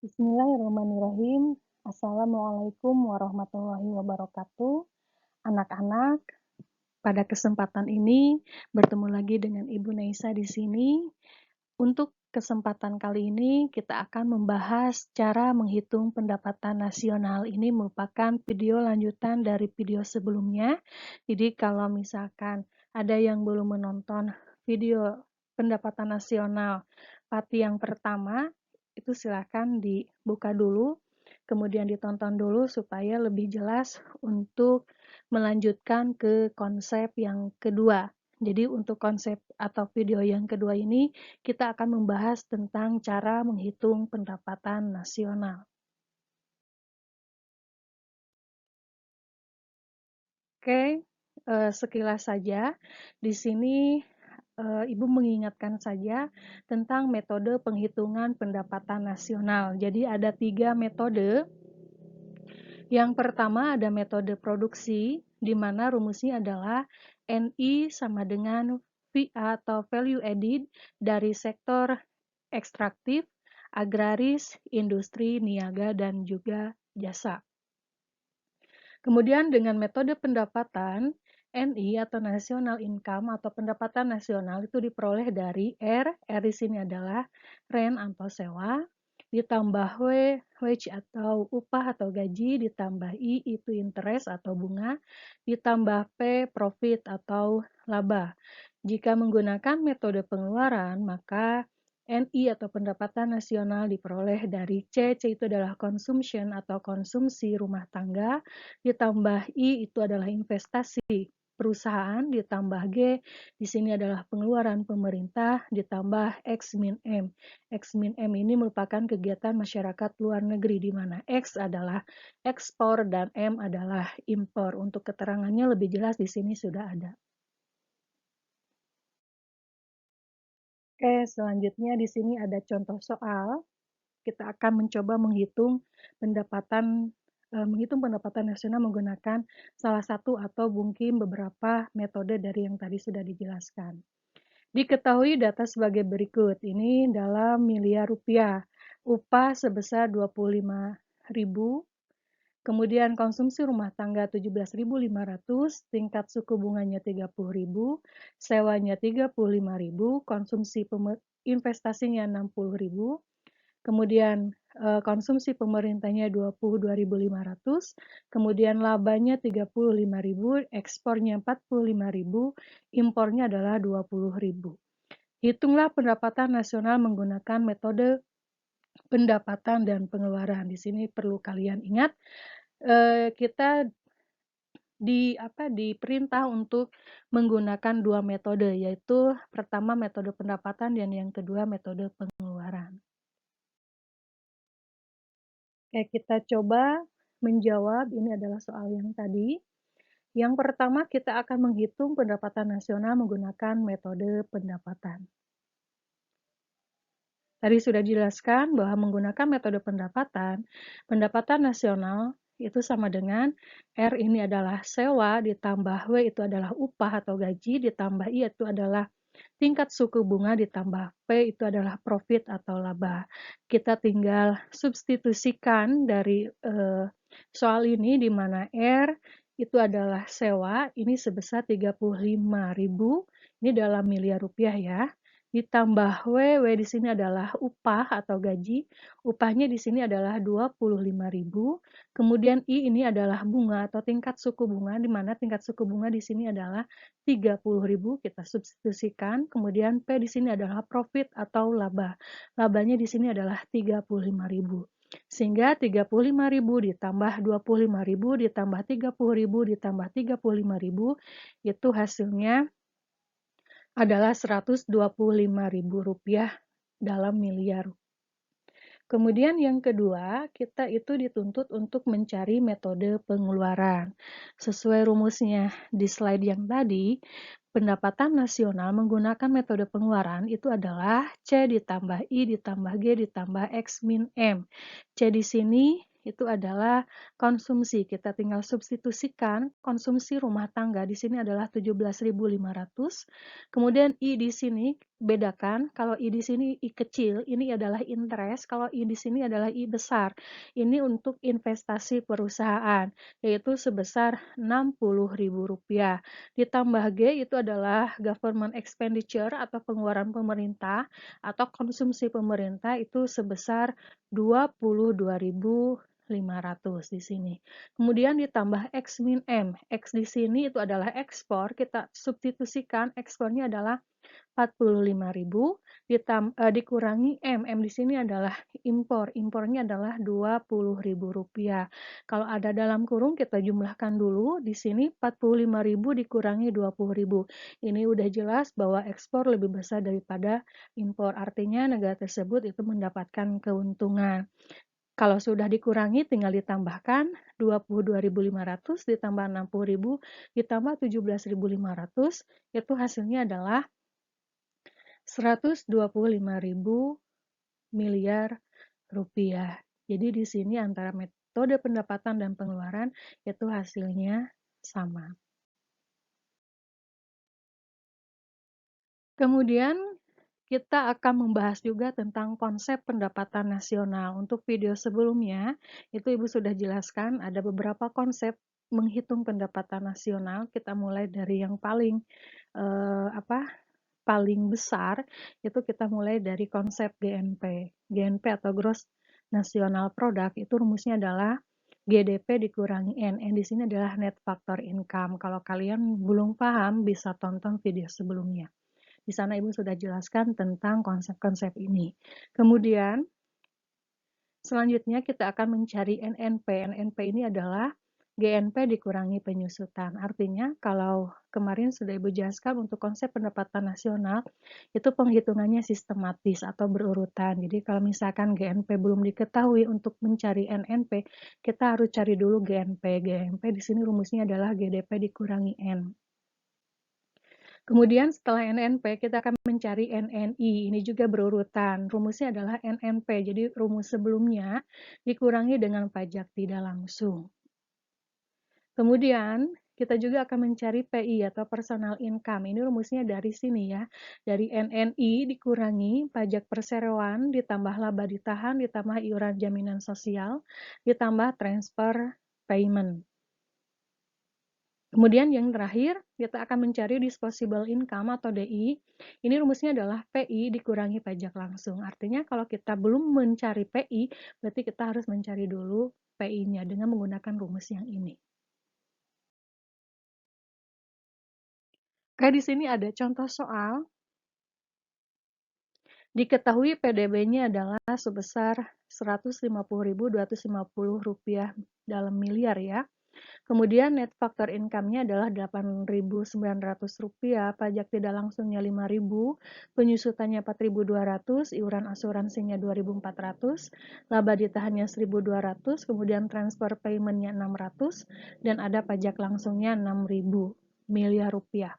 Bismillahirrahmanirrahim. Assalamualaikum warahmatullahi wabarakatuh. Anak-anak, pada kesempatan ini bertemu lagi dengan Ibu Naisa di sini. Untuk kesempatan kali ini kita akan membahas cara menghitung pendapatan nasional. Ini merupakan video lanjutan dari video sebelumnya. Jadi kalau misalkan ada yang belum menonton video pendapatan nasional part yang pertama, itu silakan dibuka dulu, kemudian ditonton dulu supaya lebih jelas untuk melanjutkan ke konsep yang kedua. Jadi untuk konsep atau video yang kedua ini kita akan membahas tentang cara menghitung pendapatan nasional. Oke, sekilas saja di sini Ibu mengingatkan saja tentang metode penghitungan pendapatan nasional. Jadi ada 3 metode. Yang pertama ada metode produksi, di mana rumusnya adalah NI sama dengan VA atau value added dari sektor ekstraktif, agraris, industri, niaga, dan juga jasa. Kemudian dengan metode pendapatan, NI atau National Income atau pendapatan nasional itu diperoleh dari R di sini adalah rent atau sewa, ditambah wage atau upah atau gaji, ditambah I itu interest atau bunga, ditambah P profit atau laba. Jika menggunakan metode pengeluaran, maka NI atau pendapatan nasional diperoleh dari C itu adalah consumption atau konsumsi rumah tangga, ditambah I itu adalah investasi perusahaan, ditambah G di sini adalah pengeluaran pemerintah, ditambah X min M. X min M ini merupakan kegiatan masyarakat luar negeri di mana X adalah ekspor dan M adalah impor. Untuk keterangannya lebih jelas di sini sudah ada. Oke, selanjutnya di sini ada contoh soal. Kita akan mencoba menghitung pendapatan nasional menggunakan salah satu atau mungkin beberapa metode dari yang tadi sudah dijelaskan. Diketahui data sebagai berikut. Ini dalam miliar rupiah. Upah sebesar 25.000. Kemudian konsumsi rumah tangga 17.500, tingkat suku bunganya 30.000, sewanya 35.000, konsumsi investasinya 60.000, kemudian konsumsi pemerintahnya 22.500, kemudian labanya 35.000, ekspornya 45.000, impornya adalah 20.000. Hitunglah pendapatan nasional menggunakan metode pendapatan dan pengeluaran. Di sini perlu kalian ingat, kita diperintah untuk menggunakan 2 metode, yaitu pertama metode pendapatan dan yang kedua metode pengeluaran. Oke, kita coba menjawab, ini adalah soal yang tadi. Yang pertama kita akan menghitung pendapatan nasional menggunakan metode pendapatan. Tadi sudah dijelaskan bahwa menggunakan metode pendapatan nasional itu sama dengan R ini adalah sewa, ditambah W itu adalah upah atau gaji, ditambah I itu adalah tingkat suku bunga, ditambah P itu adalah profit atau laba. Kita tinggal substitusikan dari soal ini di mana R itu adalah sewa, ini sebesar 35.000, ini dalam miliar rupiah ya. Ditambah W di sini adalah upah atau gaji, upahnya di sini adalah 25.000. Kemudian I ini adalah bunga atau tingkat suku bunga, di mana tingkat suku bunga di sini adalah 30.000, kita substitusikan. Kemudian P di sini adalah profit atau laba. Labanya di sini adalah 35.000. Sehingga 35.000 ditambah 25.000 ditambah 30.000 ditambah 35.000 itu hasilnya adalah Rp125.000 dalam miliar. Kemudian yang kedua, kita itu dituntut untuk mencari metode pengeluaran. Sesuai rumusnya di slide yang tadi, pendapatan nasional menggunakan metode pengeluaran itu adalah C ditambah I ditambah G ditambah X min M. C di sini itu adalah konsumsi. Kita tinggal substitusikan konsumsi rumah tangga di sini adalah 17.500. Kemudian I di sini bedakan kalau I di sini I kecil, ini adalah interest, kalau I di sini adalah I besar. Ini untuk investasi perusahaan, yaitu sebesar Rp60.000. Ditambah G itu adalah government expenditure atau pengeluaran pemerintah atau konsumsi pemerintah itu sebesar 22.500 di sini. Kemudian ditambah X min M. X di sini itu adalah ekspor, kita substitusikan ekspornya adalah 45.000 dikurangi M. M di sini adalah impor. Impornya adalah Rp20.000. Kalau ada dalam kurung kita jumlahkan dulu. Di sini 45.000 dikurangi 20.000. Ini udah jelas bahwa ekspor lebih besar daripada impor. Artinya negara tersebut itu mendapatkan keuntungan. Kalau sudah dikurangi tinggal ditambahkan 22.500 ditambah 60.000 ditambah 17.500, itu hasilnya adalah 125.000 miliar rupiah. Jadi di sini antara metode pendapatan dan pengeluaran itu hasilnya sama. Kemudian kita akan membahas juga tentang konsep pendapatan nasional. Untuk video sebelumnya, itu Ibu sudah jelaskan ada beberapa konsep menghitung pendapatan nasional. Kita mulai dari yang paling besar, itu kita mulai dari konsep GNP. GNP atau Gross National Product, itu rumusnya adalah GDP dikurangi N. N di sini adalah Net Factor Income. Kalau kalian belum paham, bisa tonton video sebelumnya. Di sana Ibu sudah jelaskan tentang konsep-konsep ini. Kemudian, selanjutnya kita akan mencari NNP. NNP ini adalah GNP dikurangi penyusutan. Artinya, kalau kemarin sudah Ibu jelaskan untuk konsep pendapatan nasional, itu penghitungannya sistematis atau berurutan. Jadi, kalau misalkan GNP belum diketahui untuk mencari NNP, kita harus cari dulu GNP. GNP di sini rumusnya adalah GDP dikurangi N. Kemudian setelah NNP, kita akan mencari NNI. Ini juga berurutan. Rumusnya adalah NNP. Jadi rumus sebelumnya dikurangi dengan pajak tidak langsung. Kemudian kita juga akan mencari PI atau personal income. Ini rumusnya dari sini ya. Dari NNI dikurangi pajak perseroan, ditambah laba ditahan, ditambah iuran jaminan sosial, ditambah transfer payment. Kemudian yang terakhir, kita akan mencari disposable income atau DI. Ini rumusnya adalah PI dikurangi pajak langsung. Artinya kalau kita belum mencari PI, berarti kita harus mencari dulu PI-nya dengan menggunakan rumus yang ini. Oke, di sini ada contoh soal. Diketahui PDB-nya adalah sebesar Rp150.250 dalam miliar ya. Kemudian net factor income-nya adalah Rp8.900, pajak tidak langsungnya Rp5.000, penyusutannya Rp4.200, iuran asuransinya Rp2.400, laba ditahannya Rp1.200, kemudian transfer payment-nya Rp600, dan ada pajak langsungnya Rp6.000 miliar rupiah.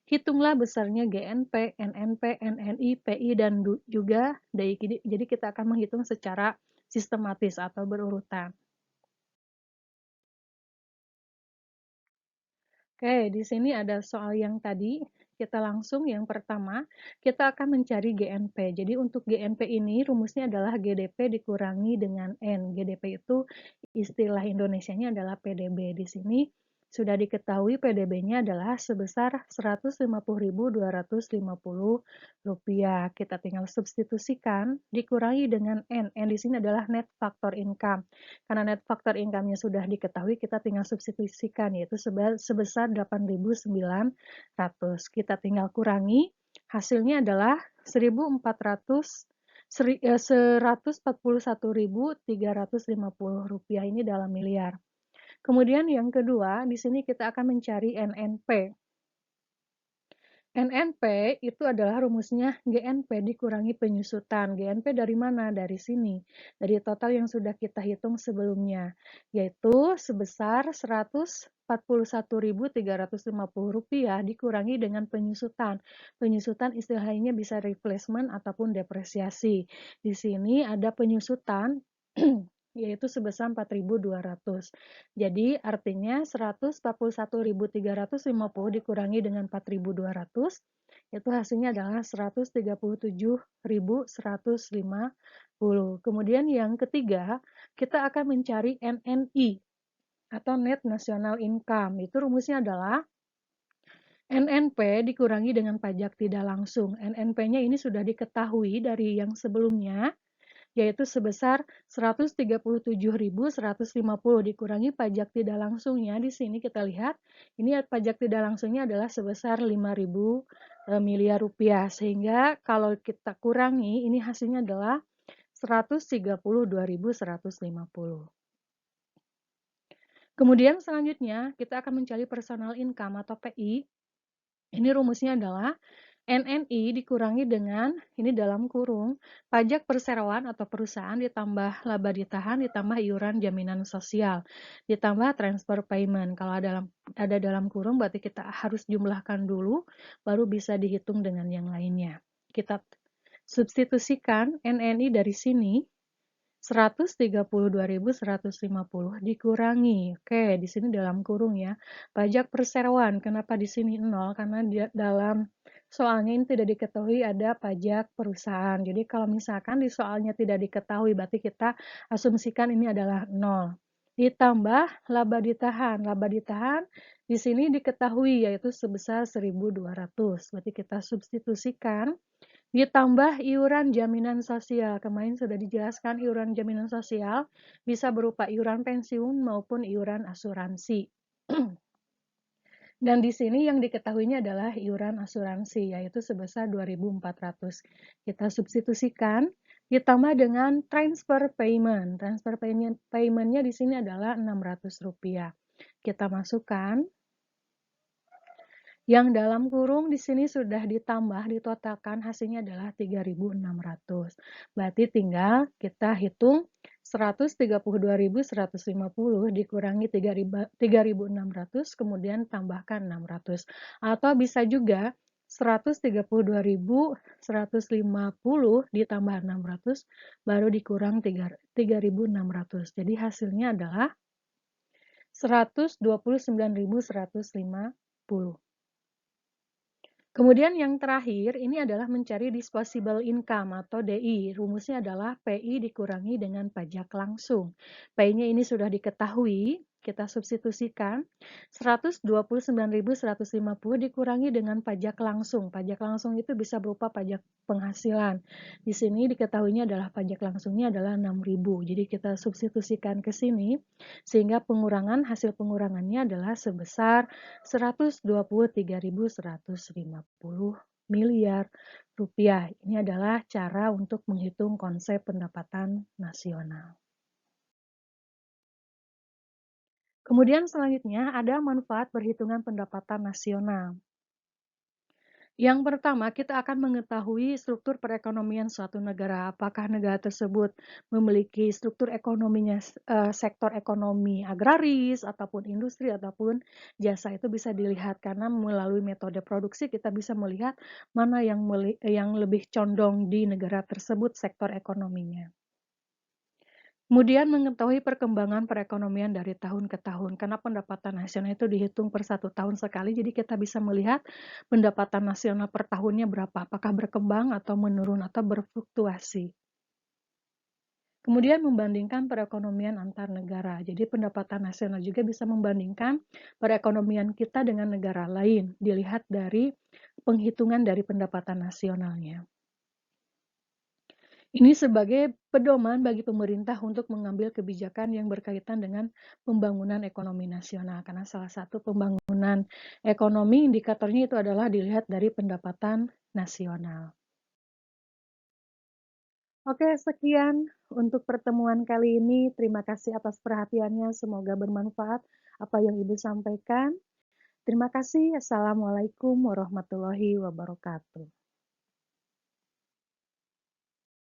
Hitunglah besarnya GNP, NNP, NNI, PI, dan juga DI. Jadi kita akan menghitung secara sistematis atau berurutan. Oke, di sini ada soal yang tadi. Kita langsung yang pertama, kita akan mencari GNP. Jadi untuk GNP ini rumusnya adalah GDP dikurangi dengan N. GDP itu istilah Indonesianya adalah PDB. Di sini sudah diketahui PDB-nya adalah sebesar Rp150.250. Kita tinggal substitusikan dikurangi dengan N. N di sini adalah net factor income. Karena net factor income-nya sudah diketahui, kita tinggal substitusikan, yaitu sebesar 8.900. Kita tinggal kurangi, hasilnya adalah 141.350 rupiah, ini dalam miliar. Kemudian yang kedua, di sini kita akan mencari NNP. NNP itu adalah rumusnya GNP dikurangi penyusutan. GNP dari mana? Dari sini. Dari total yang sudah kita hitung sebelumnya, yaitu sebesar Rp141.350 dikurangi dengan penyusutan. Penyusutan istilahnya bisa replacement ataupun depresiasi. Di sini ada penyusutan yaitu sebesar 4.200. Jadi artinya 141.350 dikurangi dengan 4.200, itu hasilnya adalah 137.150. Kemudian yang ketiga, kita akan mencari NNI atau Net National Income. Itu rumusnya adalah NNP dikurangi dengan pajak tidak langsung. NNP-nya ini sudah diketahui dari yang sebelumnya, yaitu sebesar 137.150 dikurangi pajak tidak langsungnya. Di sini kita lihat, ini pajak tidak langsungnya adalah sebesar 5.000 miliar rupiah. Sehingga kalau kita kurangi, ini hasilnya adalah 132.150. Kemudian selanjutnya, kita akan mencari personal income atau PI. Ini rumusnya adalah NNI dikurangi dengan, ini dalam kurung, pajak perseroan atau perusahaan ditambah laba ditahan, ditambah iuran jaminan sosial, ditambah transfer payment. Kalau ada dalam kurung berarti kita harus jumlahkan dulu, baru bisa dihitung dengan yang lainnya. Kita substitusikan NNI dari sini, 132.150 dikurangi. Oke, di sini dalam kurung ya. Pajak perseroan, kenapa di sini 0? Karena dalam soalnya ini tidak diketahui ada pajak perusahaan. Jadi kalau misalkan di soalnya tidak diketahui, berarti kita asumsikan ini adalah 0. Ditambah laba ditahan. Laba ditahan di sini diketahui yaitu sebesar 1.200. Berarti kita substitusikan. Ditambah iuran jaminan sosial. Kemarin sudah dijelaskan iuran jaminan sosial bisa berupa iuran pensiun maupun iuran asuransi. Dan di sini yang diketahuinya adalah iuran asuransi, yaitu sebesar 2.400. Kita substitusikan, ditambah dengan transfer payment. Transfer payment-nya di sini adalah Rp600. Kita masukkan. Yang dalam kurung di sini sudah ditambah, ditotalkan hasilnya adalah 3.600. Berarti tinggal kita hitung 132.150 dikurangi 3.600, kemudian tambahkan 600. Atau bisa juga 132.150 ditambah 600, baru dikurang 3.600. Jadi hasilnya adalah 129.150. Kemudian yang terakhir, ini adalah mencari disposable income atau DI. Rumusnya adalah PI dikurangi dengan pajak langsung. PI-nya ini sudah diketahui, kita substitusikan. 129.150 dikurangi dengan pajak langsung. Pajak langsung itu bisa berupa pajak penghasilan. Di sini diketahuinya adalah pajak langsungnya adalah 6.000. Jadi kita substitusikan ke sini, sehingga hasil pengurangannya adalah sebesar 123.150 miliar rupiah. Ini adalah cara untuk menghitung konsep pendapatan nasional. Kemudian selanjutnya ada manfaat perhitungan pendapatan nasional. Yang pertama, kita akan mengetahui struktur perekonomian suatu negara. Apakah negara tersebut memiliki struktur ekonominya, sektor ekonomi agraris, ataupun industri, ataupun jasa. Itu bisa dilihat karena melalui metode produksi kita bisa melihat mana yang lebih condong di negara tersebut sektor ekonominya. Kemudian mengetahui perkembangan perekonomian dari tahun ke tahun, karena pendapatan nasional itu dihitung per 1 tahun sekali, jadi kita bisa melihat pendapatan nasional per tahunnya berapa, apakah berkembang atau menurun atau berfluktuasi. Kemudian membandingkan perekonomian antar negara, jadi pendapatan nasional juga bisa membandingkan perekonomian kita dengan negara lain, dilihat dari penghitungan dari pendapatan nasionalnya. Ini sebagai pedoman bagi pemerintah untuk mengambil kebijakan yang berkaitan dengan pembangunan ekonomi nasional. Karena salah satu pembangunan ekonomi indikatornya itu adalah dilihat dari pendapatan nasional. Oke, sekian untuk pertemuan kali ini. Terima kasih atas perhatiannya. Semoga bermanfaat apa yang Ibu sampaikan. Terima kasih. Assalamualaikum warahmatullahi wabarakatuh.